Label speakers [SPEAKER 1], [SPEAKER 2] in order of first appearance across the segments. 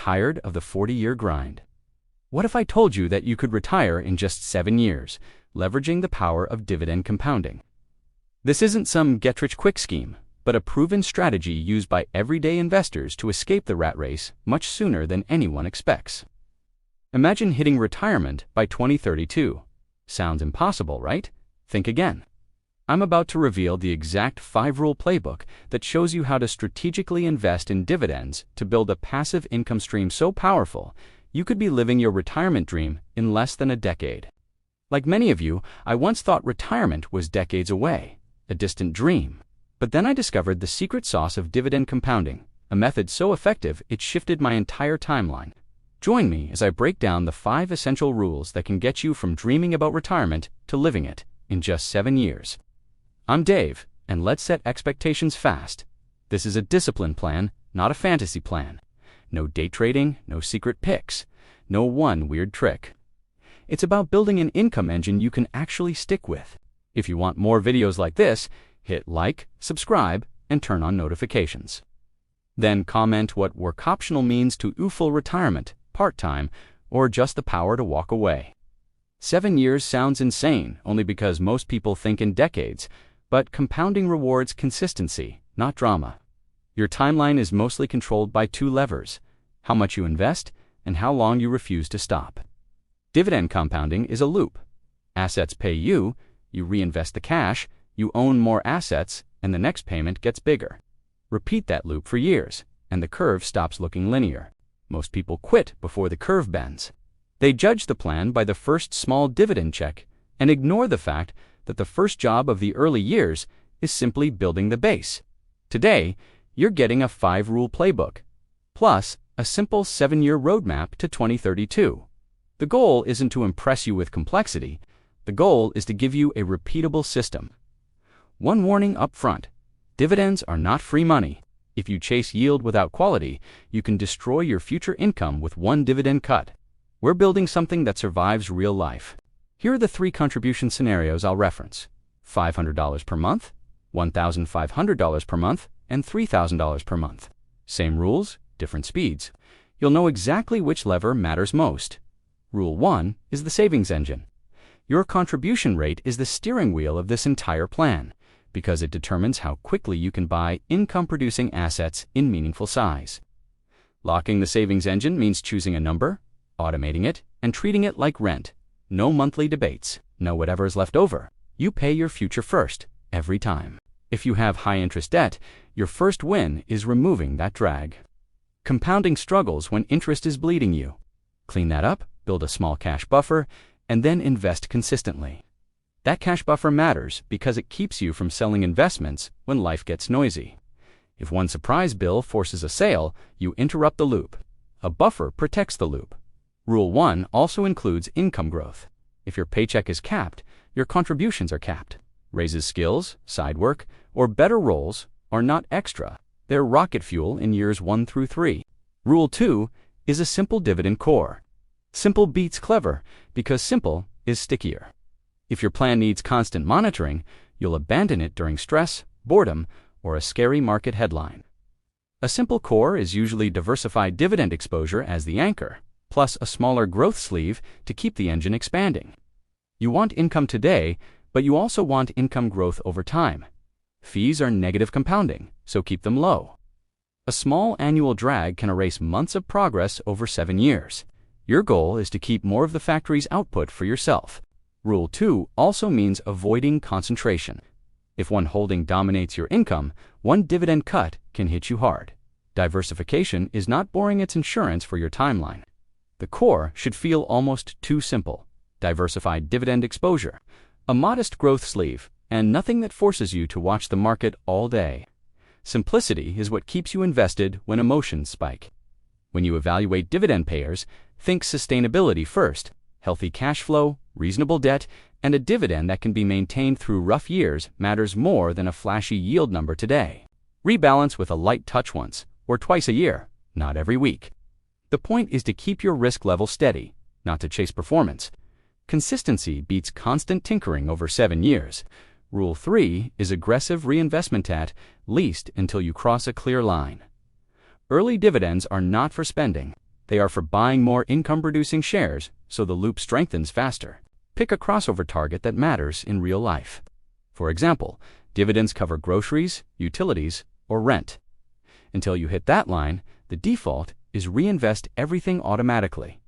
[SPEAKER 1] tired of the 40-year grind? What if I told you that you could retire in just 7 years, leveraging the power of dividend compounding? This isn't some get-rich-quick scheme, but a proven strategy used by everyday investors to escape the rat race much sooner than anyone expects. Imagine hitting retirement by 2032. Sounds impossible, right? Think again. I'm about to reveal the exact 5-rule playbook that shows you how to strategically invest in dividends to build a passive income stream so powerful you could be living your retirement dream in less than a decade. Like many of you, I once thought retirement was decades away, a distant dream. But then I discovered the secret sauce of dividend compounding, a method so effective it shifted my entire timeline. Join me as I break down the 5 essential rules that can get you from dreaming about retirement to living it in just 7 years. I'm Dave, and let's set expectations fast. This is a discipline plan, not a fantasy plan. No day trading, no secret picks, no one weird trick. It's about building an income engine you can actually stick with. If you want more videos like this, hit like, subscribe, and turn on notifications. Then comment what work optional means to you: full retirement, part-time, or just the power to walk away. 7 years sounds insane only because most people think in decades, but compounding rewards consistency, not drama. Your timeline is mostly controlled by 2 levers: how much you invest and how long you refuse to stop. Dividend compounding is a loop. Assets pay you, you reinvest the cash, you own more assets, and the next payment gets bigger. Repeat that loop for years, and the curve stops looking linear. Most people quit before the curve bends. They judge the plan by the first small dividend check and ignore the fact that the first job of the early years is simply building the base. Today, you're getting a 5-rule playbook, plus a simple 7-year roadmap to 2032. The goal isn't to impress you with complexity. The goal is to give you a repeatable system. One warning up front: dividends are not free money. If you chase yield without quality, you can destroy your future income with one dividend cut. We're building something that survives real life. Here are the 3 contribution scenarios I'll reference: $500 per month, $1,500 per month, and $3,000 per month. Same rules, different speeds. You'll know exactly which lever matters most. Rule 1 is the savings engine. Your contribution rate is the steering wheel of this entire plan, because it determines how quickly you can buy income-producing assets in meaningful size. Locking the savings engine means choosing a number, automating it, and treating it like rent. No monthly debates, no whatever's left over. You pay your future first, every time. If you have high-interest debt, your first win is removing that drag. Compounding struggles when interest is bleeding you. Clean that up, build a small cash buffer, and then invest consistently. That cash buffer matters because it keeps you from selling investments when life gets noisy. If one surprise bill forces a sale, you interrupt the loop. A buffer protects the loop. Rule 1 also includes income growth. If your paycheck is capped, your contributions are capped. Raises, skills, side work, or better roles are not extra. They're rocket fuel in years 1 through 3. Rule 2 is a simple dividend core. Simple beats clever because simple is stickier. If your plan needs constant monitoring, you'll abandon it during stress, boredom, or a scary market headline. A simple core is usually diversified dividend exposure as the anchor, plus a smaller growth sleeve to keep the engine expanding. You want income today, but you also want income growth over time. Fees are negative compounding, so keep them low. A small annual drag can erase months of progress over 7 years. Your goal is to keep more of the factory's output for yourself. Rule 2 also means avoiding concentration. If one holding dominates your income, one dividend cut can hit you hard. Diversification is not boring, it's insurance for your timeline. The core should feel almost too simple. Diversified dividend exposure, a modest growth sleeve, and nothing that forces you to watch the market all day. Simplicity is what keeps you invested when emotions spike. When you evaluate dividend payers, think sustainability first: healthy cash flow, reasonable debt, and a dividend that can be maintained through rough years matters more than a flashy yield number today. Rebalance with a light touch once or twice a year, not every week. The point is to keep your risk level steady, not to chase performance. Consistency beats constant tinkering over 7 years. Rule 3 is aggressive reinvestment at least until you cross a clear line. Early dividends are not for spending. They are for buying more income-producing shares, so the loop strengthens faster. Pick a crossover target that matters in real life. For example, dividends cover groceries, utilities, or rent. Until you hit that line, the default is reinvest everything automatically.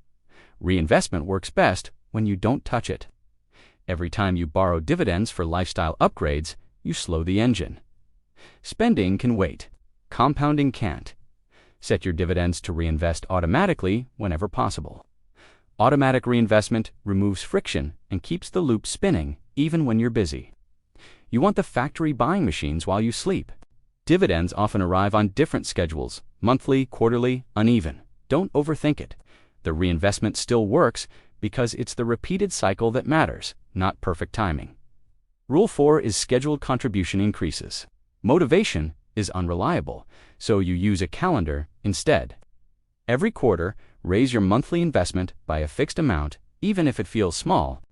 [SPEAKER 1] Reinvestment works best when you don't touch it. Every time you borrow dividends for lifestyle upgrades, you slow the engine. Spending can wait. Compounding can't. Set your dividends to reinvest automatically whenever possible. Automatic reinvestment removes friction and keeps the loop spinning even when you're busy. You want the factory buying machines while you sleep. Dividends often arrive on different schedules, monthly, quarterly, uneven. Don't overthink it. The reinvestment still works because it's the repeated cycle that matters, not perfect timing. Rule 4 is scheduled contribution increases. Motivation is unreliable, so you use a calendar instead. Every quarter, raise your monthly investment by a fixed amount, even if it feels small.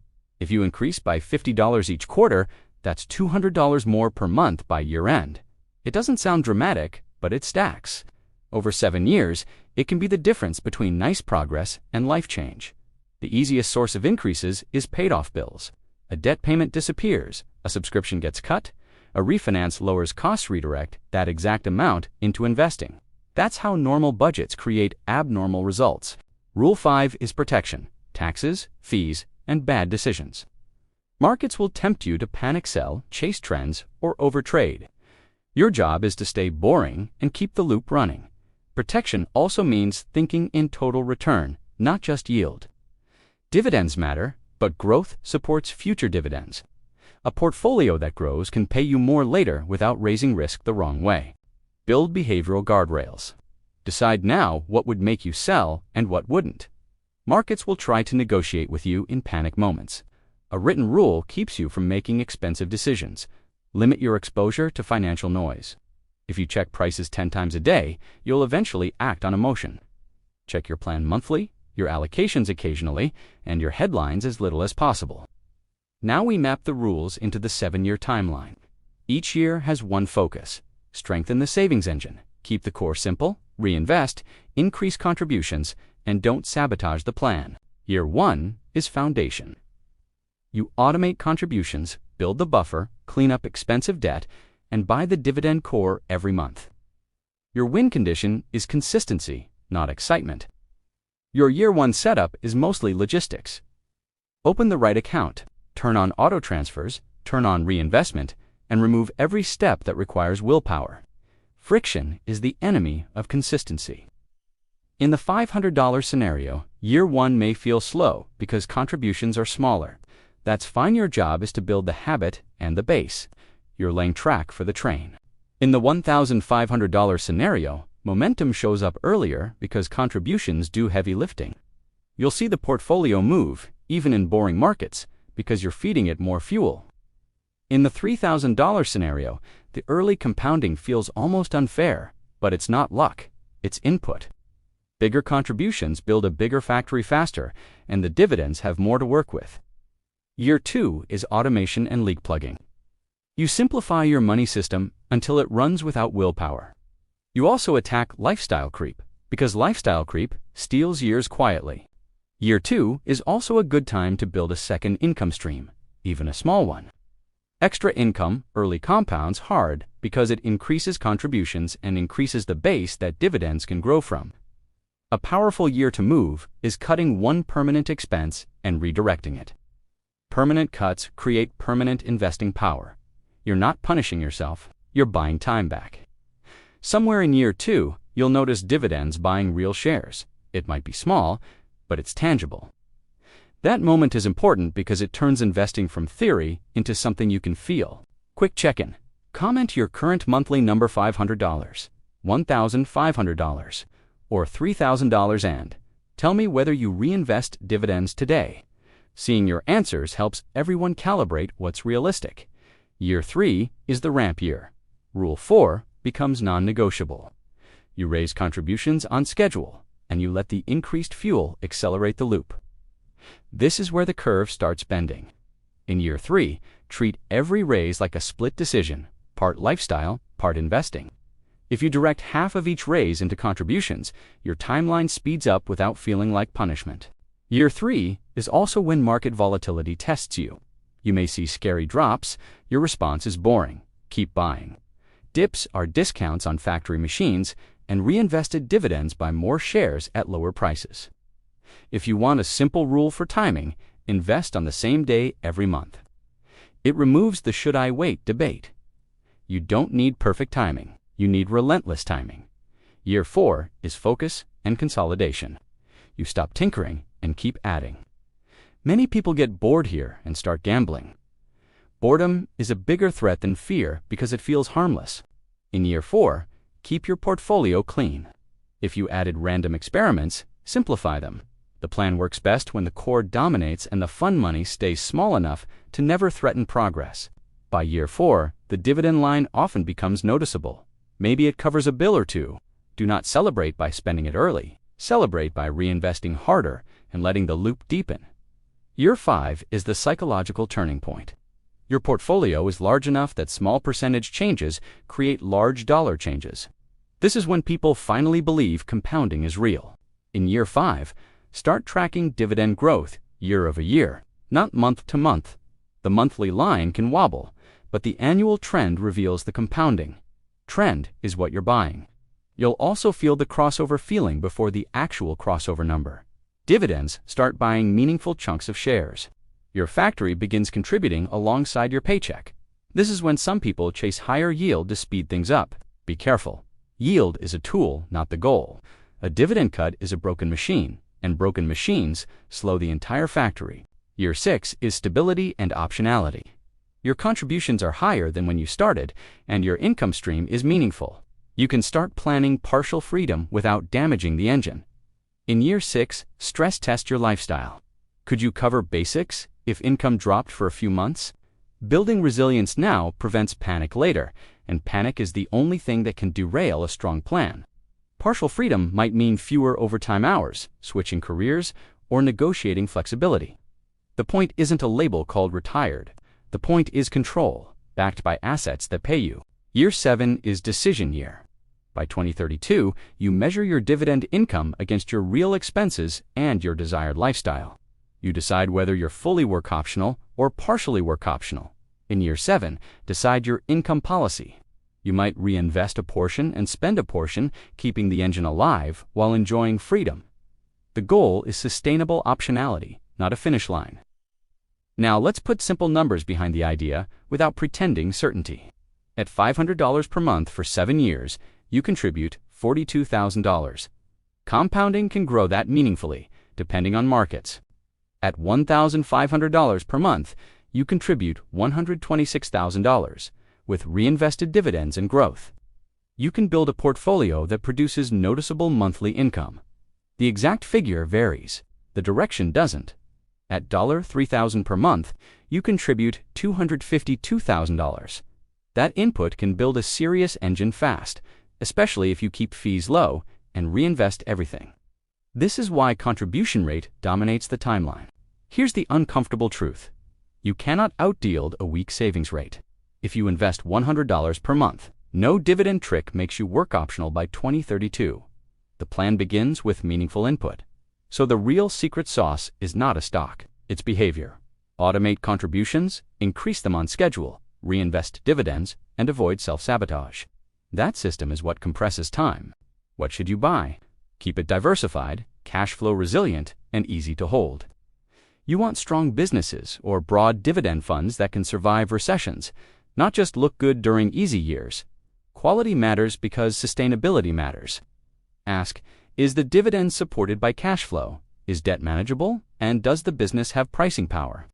[SPEAKER 1] If you increase by $50 each quarter, that's $200 more per month by year-end. It doesn't sound dramatic, but it stacks. Over 7 years, it can be the difference between nice progress and life change. The easiest source of increases is paid-off bills. A debt payment disappears, a subscription gets cut, a refinance lowers costs redirect that exact amount into investing. That's how normal budgets create abnormal results. Rule 5 is protection, taxes, fees, and bad decisions. Markets will tempt you to panic sell, chase trends, or overtrade. Your job is to stay boring and keep the loop running. Protection also means thinking in total return, not just yield. Dividends matter, but growth supports future dividends. A portfolio that grows can pay you more later without raising risk the wrong way. Build behavioral guardrails. Decide now what would make you sell and what wouldn't. Markets will try to negotiate with you in panic moments. A written rule keeps you from making expensive decisions. Limit your exposure to financial noise. If you check prices 10 times a day, you'll eventually act on emotion. Check your plan monthly, your allocations occasionally, and your headlines as little as possible. Now we map the rules into the 7-year timeline. Each year has one focus: strengthen the savings engine, keep the core simple, reinvest, increase contributions, and don't sabotage the plan. Year 1 is foundation. You automate contributions, build the buffer, clean up expensive debt, and buy the dividend core every month. Your win condition is consistency, not excitement. Your Year 1 setup is mostly logistics. Open the right account, turn on auto transfers, turn on reinvestment, and remove every step that requires willpower. Friction is the enemy of consistency. In the $500 scenario, Year 1 may feel slow because contributions are smaller. That's fine. Your job is to build the habit and the base. You're laying track for the train. In the $1,500 scenario, momentum shows up earlier because contributions do heavy lifting. You'll see the portfolio move, even in boring markets, because you're feeding it more fuel. In the $3,000 scenario, the early compounding feels almost unfair, but it's not luck, it's input. Bigger contributions build a bigger factory faster, and the dividends have more to work with. Year 2 is automation and leak plugging. You simplify your money system until it runs without willpower. You also attack lifestyle creep, because lifestyle creep steals years quietly. Year 2 is also a good time to build a second income stream, even a small one. Extra income early compounds hard because it increases contributions and increases the base that dividends can grow from. A powerful year to move is cutting one permanent expense and redirecting it. Permanent cuts create permanent investing power. You're not punishing yourself, you're buying time back. Somewhere in Year 2, you'll notice dividends buying real shares. It might be small, but it's tangible. That moment is important because it turns investing from theory into something you can feel. Quick check-in. Comment your current monthly number: $500, $1,500, or $3,000 and tell me whether you reinvest dividends today. Seeing your answers helps everyone calibrate what's realistic. Year 3 is the ramp year. Rule 4 becomes non-negotiable. You raise contributions on schedule, and you let the increased fuel accelerate the loop. This is where the curve starts bending. In Year 3, treat every raise like a split decision, part lifestyle, part investing. If you direct half of each raise into contributions, your timeline speeds up without feeling like punishment. Year 3 is also when market volatility tests you. You may see scary drops. Your response is boring. Keep buying. Dips are discounts on factory machines, and reinvested dividends buy more shares at lower prices. If you want a simple rule for timing, invest on the same day every month. It removes the should I wait debate. You don't need perfect timing. You need relentless timing. Year 4 is focus and consolidation. You stop tinkering and keep adding. Many people get bored here and start gambling. Boredom is a bigger threat than fear because it feels harmless. In Year 4, keep your portfolio clean. If you added random experiments, simplify them. The plan works best when the core dominates and the fun money stays small enough to never threaten progress. By Year 4, the dividend line often becomes noticeable. Maybe it covers a bill or two. Do not celebrate by spending it early. Celebrate by reinvesting harder and letting the loop deepen. Year 5 is the psychological turning point. Your portfolio is large enough that small percentage changes create large dollar changes. This is when people finally believe compounding is real. In Year 5, start tracking dividend growth year over year, not month to month. The monthly line can wobble, but the annual trend reveals the compounding. Trend is what you're buying. You'll also feel the crossover feeling before the actual crossover number. Dividends start buying meaningful chunks of shares. Your factory begins contributing alongside your paycheck. This is when some people chase higher yield to speed things up. Be careful. Yield is a tool, not the goal. A dividend cut is a broken machine, and broken machines slow the entire factory. Year 6 is stability and optionality. Your contributions are higher than when you started, and your income stream is meaningful. You can start planning partial freedom without damaging the engine. In Year 6, stress test your lifestyle. Could you cover basics if income dropped for a few months? Building resilience now prevents panic later, and panic is the only thing that can derail a strong plan. Partial freedom might mean fewer overtime hours, switching careers, or negotiating flexibility. The point isn't a label called retired. The point is control, backed by assets that pay you. Year 7 is decision year. By 2032, you measure your dividend income against your real expenses and your desired lifestyle. You decide whether you're fully work optional or partially work optional. In Year 7, decide your income policy. You might reinvest a portion and spend a portion, keeping the engine alive while enjoying freedom. The goal is sustainable optionality, not a finish line. Now let's put simple numbers behind the idea without pretending certainty. At $500 per month for 7 years, you contribute $42,000. Compounding can grow that meaningfully, depending on markets. At $1,500 per month, you contribute $126,000 with reinvested dividends and growth. You can build a portfolio that produces noticeable monthly income. The exact figure varies. The direction doesn't. At $3,000 per month, you contribute $252,000. That input can build a serious engine fast, especially if you keep fees low and reinvest everything. This is why contribution rate dominates the timeline. Here's the uncomfortable truth. You cannot outyield a weak savings rate. If you invest $100 per month, no dividend trick makes you work optional by 2032. The plan begins with meaningful input. So the real secret sauce is not a stock, it's behavior. Automate contributions, increase them on schedule, reinvest dividends, and avoid self-sabotage. That system is what compresses time. What should you buy? Keep it diversified, cash flow resilient, and easy to hold. You want strong businesses or broad dividend funds that can survive recessions, not just look good during easy years. Quality matters because sustainability matters. Ask, is the dividend supported by cash flow? Is debt manageable? And does the business have pricing power?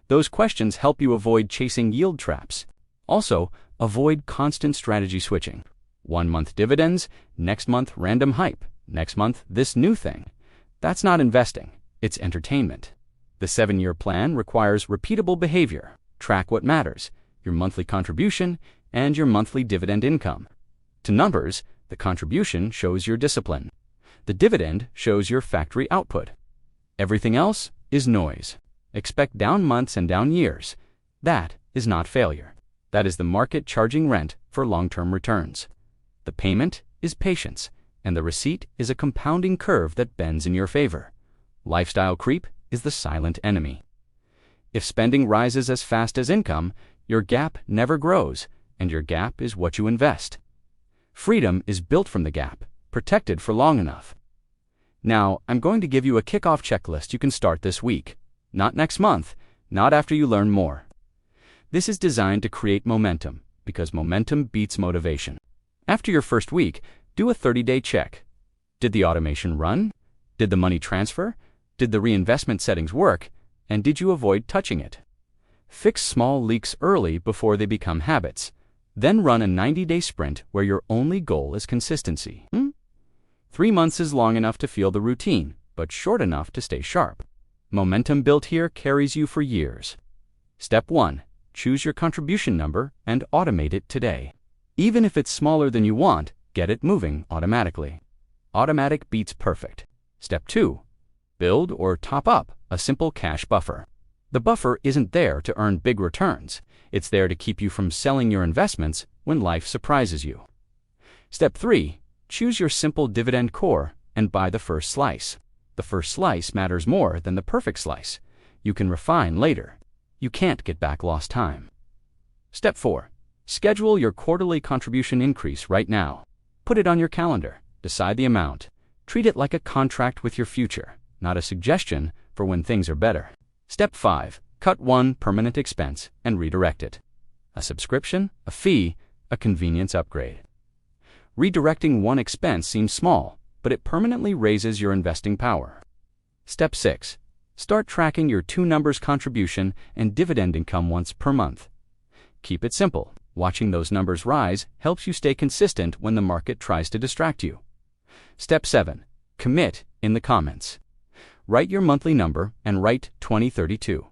[SPEAKER 1] Those questions help you avoid chasing yield traps. Also, avoid constant strategy switching. 1 month dividends, next month random hype, next month this new thing. That's not investing, it's entertainment. The 7-year plan requires repeatable behavior. Track what matters, your monthly contribution and your monthly dividend income. To numbers, the contribution shows your discipline. The dividend shows your factory output. Everything else is noise. Expect down months and down years. That is not failure. That is the market charging rent for long-term returns. The payment is patience, and the receipt is a compounding curve that bends in your favor. Lifestyle creep is the silent enemy. If spending rises as fast as income, your gap never grows, and your gap is what you invest. Freedom is built from the gap, protected for long enough. Now, I'm going to give you a kickoff checklist you can start this week. Not next month, not after you learn more. This is designed to create momentum, because momentum beats motivation. After your first week, do a 30-day check. Did the automation run? Did the money transfer? Did the reinvestment settings work? And did you avoid touching it? Fix small leaks early before they become habits. Then run a 90-day sprint where your only goal is consistency. 3 months is long enough to feel the routine, but short enough to stay sharp. Momentum built here carries you for years. Step 1. Choose your contribution number and automate it today. Even if it's smaller than you want, get it moving automatically. Automatic beats perfect. Step 2. Build or top up a simple cash buffer. The buffer isn't there to earn big returns. It's there to keep you from selling your investments when life surprises you. Step 3. Choose your simple dividend core and buy the first slice. The first slice matters more than the perfect slice. You can refine later. You can't get back lost time. Step 4. Schedule your quarterly contribution increase right now. Put it on your calendar. Decide the amount. Treat it like a contract with your future, not a suggestion for when things are better. Step 5. Cut one permanent expense and redirect it. A subscription, a fee, a convenience upgrade. Redirecting one expense seems small, but it permanently raises your investing power. Step 6. Start tracking your 2 numbers contribution and dividend income once per month. Keep it simple. Watching those numbers rise helps you stay consistent when the market tries to distract you. Step 7. Commit in the comments. Write your monthly number and write 2032.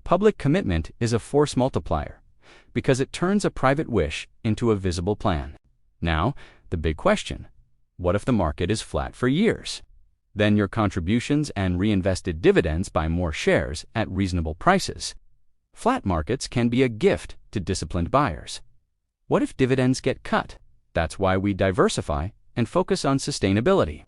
[SPEAKER 1] Public commitment is a force multiplier because it turns a private wish into a visible plan. Now, the big question. What if the market is flat for years? Then your contributions and reinvested dividends buy more shares at reasonable prices. Flat markets can be a gift to disciplined buyers. What if dividends get cut? That's why we diversify and focus on sustainability.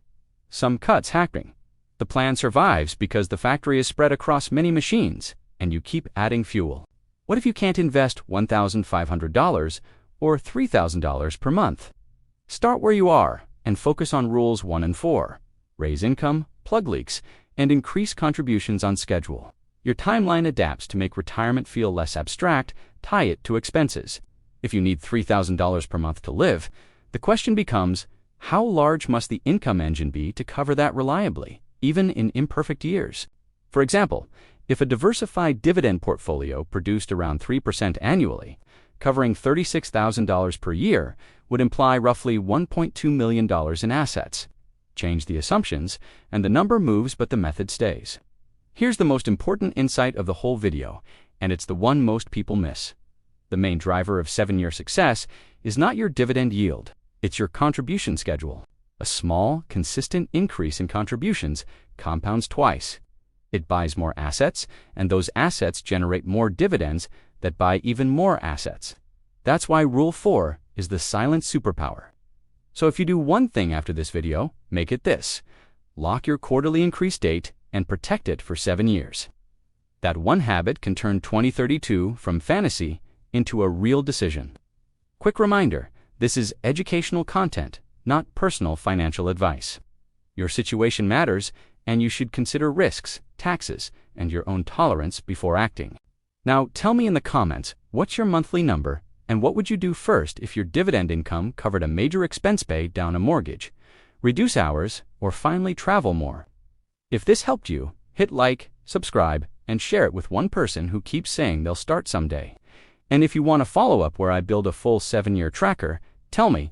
[SPEAKER 1] Some cuts happening. The plan survives because the factory is spread across many machines, and you keep adding fuel. What if you can't invest $1,500 or $3,000 per month? Start where you are and focus on rules 1 and 4. Raise income, plug leaks, and increase contributions on schedule. Your timeline adapts to make retirement feel less abstract. Tie it to expenses. If you need $3,000 per month to live, the question becomes, how large must the income engine be to cover that reliably, even in imperfect years? For example, if a diversified dividend portfolio produced around 3% annually, covering $36,000 per year would imply roughly $1.2 million in assets. Change the assumptions, and the number moves but the method stays. Here's the most important insight of the whole video, and it's the one most people miss. The main driver of 7-year success is not your dividend yield, it's your contribution schedule. A small, consistent increase in contributions compounds twice. It buys more assets, and those assets generate more dividends that buy even more assets. That's why Rule 4 is the silent superpower. So if you do one thing after this video, make it this. Lock your quarterly increase date and protect it for 7 years. That one habit can turn 2032 from fantasy into a real decision. Quick reminder, this is educational content, not personal financial advice. Your situation matters, and you should consider risks, taxes, and your own tolerance before acting. Now, tell me in the comments, what's your monthly number, and what would you do first if your dividend income covered a major expense pay down a mortgage, reduce hours, or finally travel more? If this helped you, hit like, subscribe, and share it with one person who keeps saying they'll start someday. And if you want a follow-up where I build a full 7-year tracker, tell me,